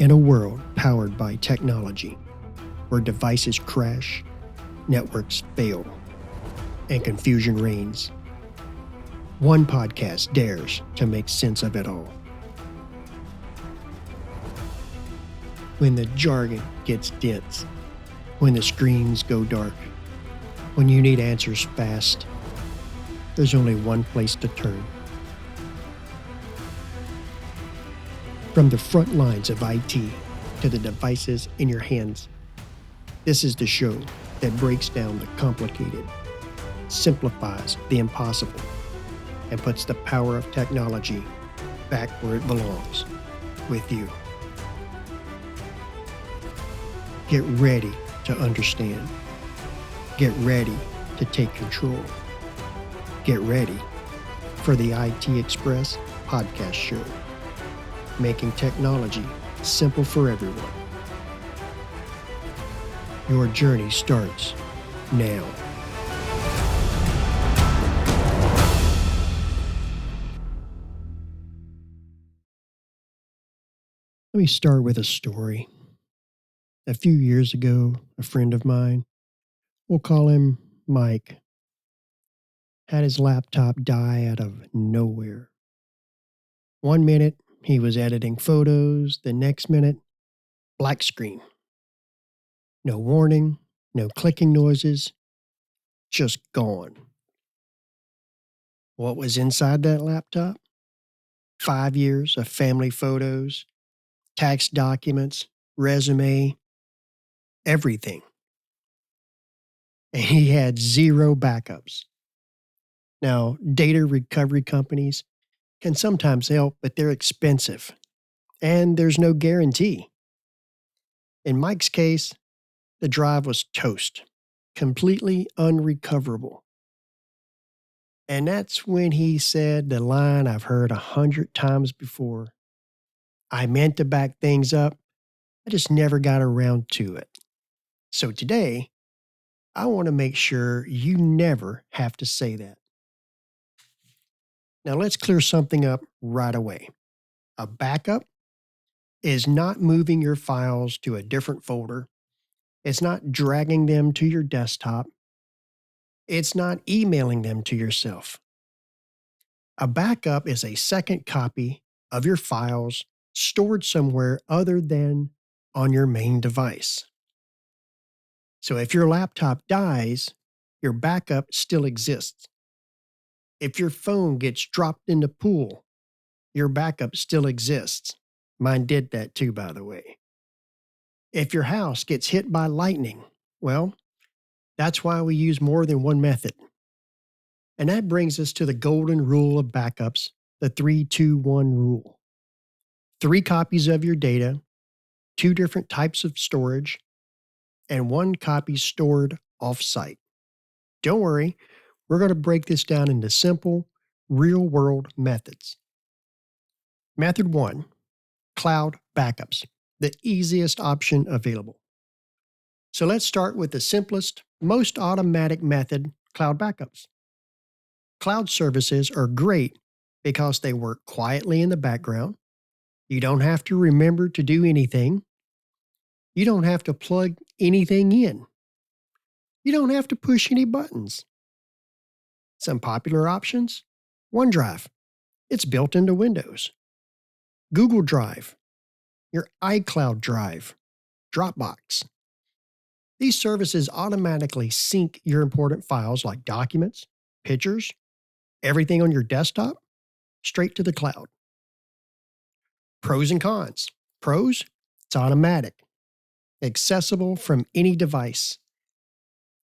In a world powered by technology, where devices crash, networks fail, and confusion reigns, one podcast dares to make sense of it all. When the jargon gets dense, when the screens go dark, when you need answers fast, there's only one place to turn. From the front lines of IT to the devices in your hands, this is the show that breaks down the complicated, simplifies the impossible, and puts the power of technology back where it belongs, with you. Get ready to understand. Get ready to take control. Get ready for the IT Express podcast show, making technology simple for everyone. Your journey starts now. Let me start with a story. A few years ago, a friend of mine, we'll call him Mike, had his laptop die out of nowhere. One minute, he was editing photos. The next minute, black screen. No warning, no clicking noises, just gone. What was inside that laptop? 5 years of family photos, tax documents, resume, everything. And he had 0 backups. Now, data recovery companies can sometimes help, but they're expensive, and there's no guarantee. In Mike's case, the drive was toast, completely unrecoverable. And that's when he said the line I've heard 100 times before. I meant to back things up, I just never got around to it. So today, I want to make sure you never have to say that. Now let's clear something up right away. A backup is not moving your files to a different folder. It's not dragging them to your desktop. It's not emailing them to yourself. A backup is a second copy of your files stored somewhere other than on your main device. So if your laptop dies, your backup still exists. If your phone gets dropped in the pool, your backup still exists. Mine did that too, by the way. If your house gets hit by lightning, well, that's why we use more than one method. And that brings us to the golden rule of backups, the 3-2-1 rule. 3 copies of your data, 2 different types of storage, and 1 copy stored off-site. Don't worry, we're going to break this down into simple, real-world methods. Method 1, cloud backups, the easiest option available. So let's start with the simplest, most automatic method, cloud backups. Cloud services are great because they work quietly in the background. You don't have to remember to do anything. You don't have to plug anything in. You don't have to push any buttons. Some popular options: OneDrive. It's built into Windows. Google Drive. Your iCloud Drive. Dropbox. These services automatically sync your important files like documents, pictures, everything on your desktop, straight to the cloud. Pros and cons. Pros, it's automatic. Accessible from any device.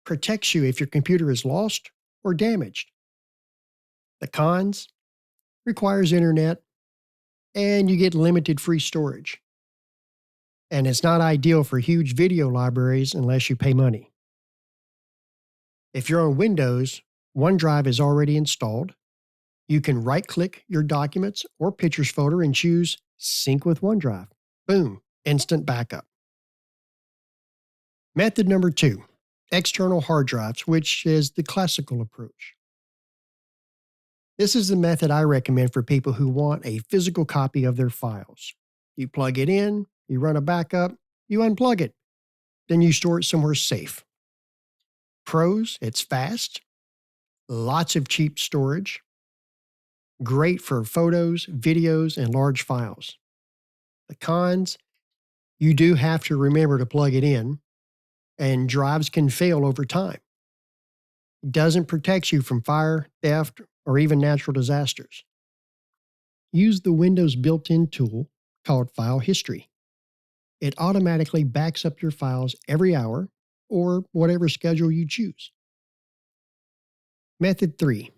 Protects you if your computer is lost or damaged. The cons, requires internet, and you get limited free storage. And it's not ideal for huge video libraries unless you pay money. If you're on Windows, OneDrive is already installed. You can right-click your documents or pictures folder and choose Sync with OneDrive. Boom, instant backup. Method number 2, external hard drives, which is the classical approach. This is the method I recommend for people who want a physical copy of their files. You plug it in, you run a backup, you unplug it, then you store it somewhere safe. Pros, it's fast, lots of cheap storage, great for photos, videos, and large files. The cons, you do have to remember to plug it in, and drives can fail over time. It doesn't protect you from fire, theft, or even natural disasters. Use the Windows built-in tool called File History. It automatically backs up your files every hour or whatever schedule you choose. Method 3.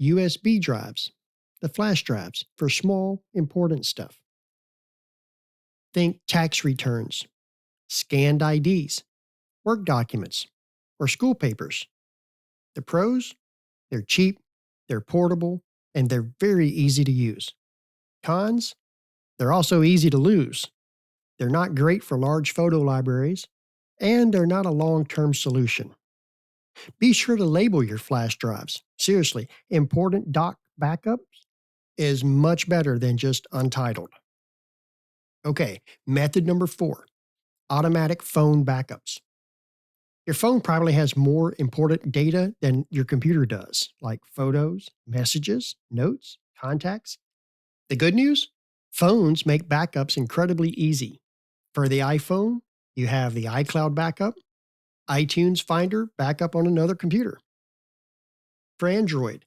USB drives, the flash drives for small, important stuff. Think tax returns, scanned IDs, work documents, or school papers. The pros? They're cheap, they're portable, and they're very easy to use. Cons? They're also easy to lose. They're not great for large photo libraries, and they're not a long-term solution. Be sure to label your flash drives. Seriously, important doc backups is much better than just untitled. Okay, method number 4, automatic phone backups. Your phone probably has more important data than your computer does, like photos, messages, notes, contacts. The good news? Phones make backups incredibly easy. For the iPhone, you have the iCloud backup, iTunes Finder backup on another computer. For Android,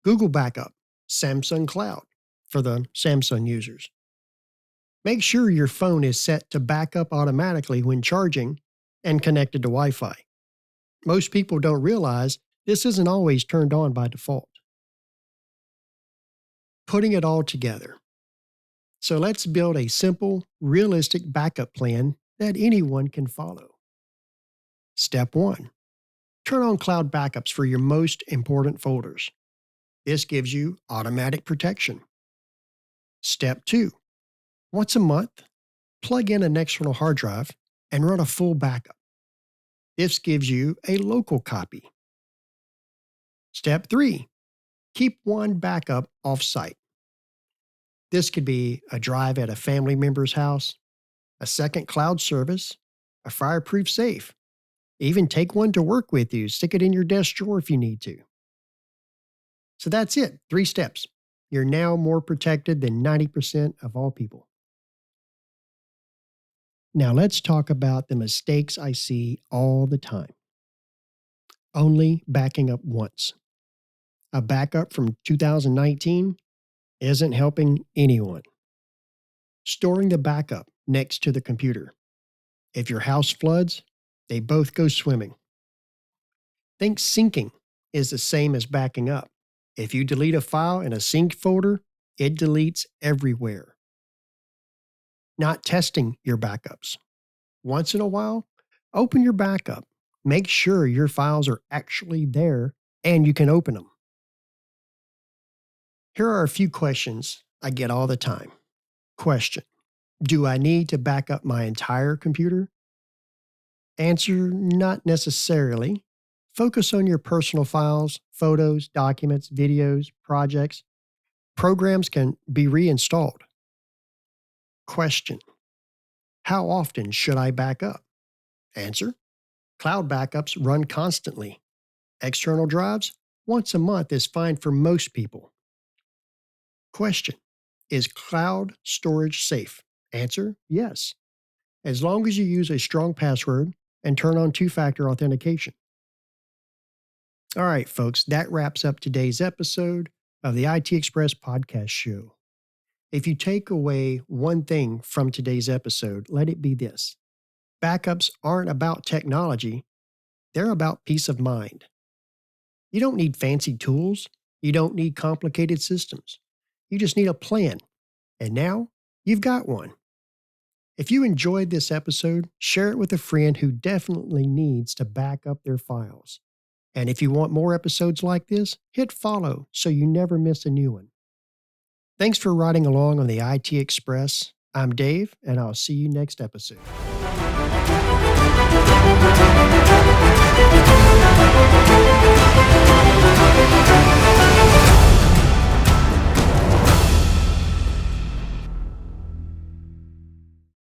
Google Backup, Samsung Cloud for the Samsung users. Make sure your phone is set to backup automatically when charging and connected to Wi-Fi. Most people don't realize this isn't always turned on by default. Putting it all together. So let's build a simple, realistic backup plan that anyone can follow. Step 1. Turn on cloud backups for your most important folders. This gives you automatic protection. Step 2. Once a month, plug in an external hard drive and run a full backup. This gives you a local copy. Step 3. Keep one backup off-site. This could be a drive at a family member's house, a second cloud service, a fireproof safe. Even take one to work with you. Stick it in your desk drawer if you need to. So that's it. 3 steps. You're now more protected than 90% of all people. Now let's talk about the mistakes I see all the time. Only backing up once. A backup from 2019 isn't helping anyone. Storing the backup next to the computer. If your house floods, they both go swimming. Think syncing is the same as backing up. If you delete a file in a synced folder, it deletes everywhere. Not testing your backups. Once in a while, open your backup. Make sure your files are actually there and you can open them. Here are a few questions I get all the time. Question: do I need to back up my entire computer? Answer: not necessarily. Focus on your personal files, photos, documents, videos, projects. Programs can be reinstalled. Question: how often should I back up? Answer: cloud backups run constantly. External drives, once a month is fine for most people. Question: is cloud storage safe? Answer: yes, as long as you use a strong password and turn on 2-factor authentication. All right, folks, that wraps up today's episode of the IT Express podcast show. If you take away one thing from today's episode, let it be this: backups aren't about technology, they're about peace of mind. You don't need fancy tools, you don't need complicated systems. You just need a plan. And now you've got one. If you enjoyed this episode, share it with a friend who definitely needs to back up their files. And if you want more episodes like this, hit follow so you never miss a new one. Thanks for riding along on the IT Express. I'm Dave, and I'll see you next episode.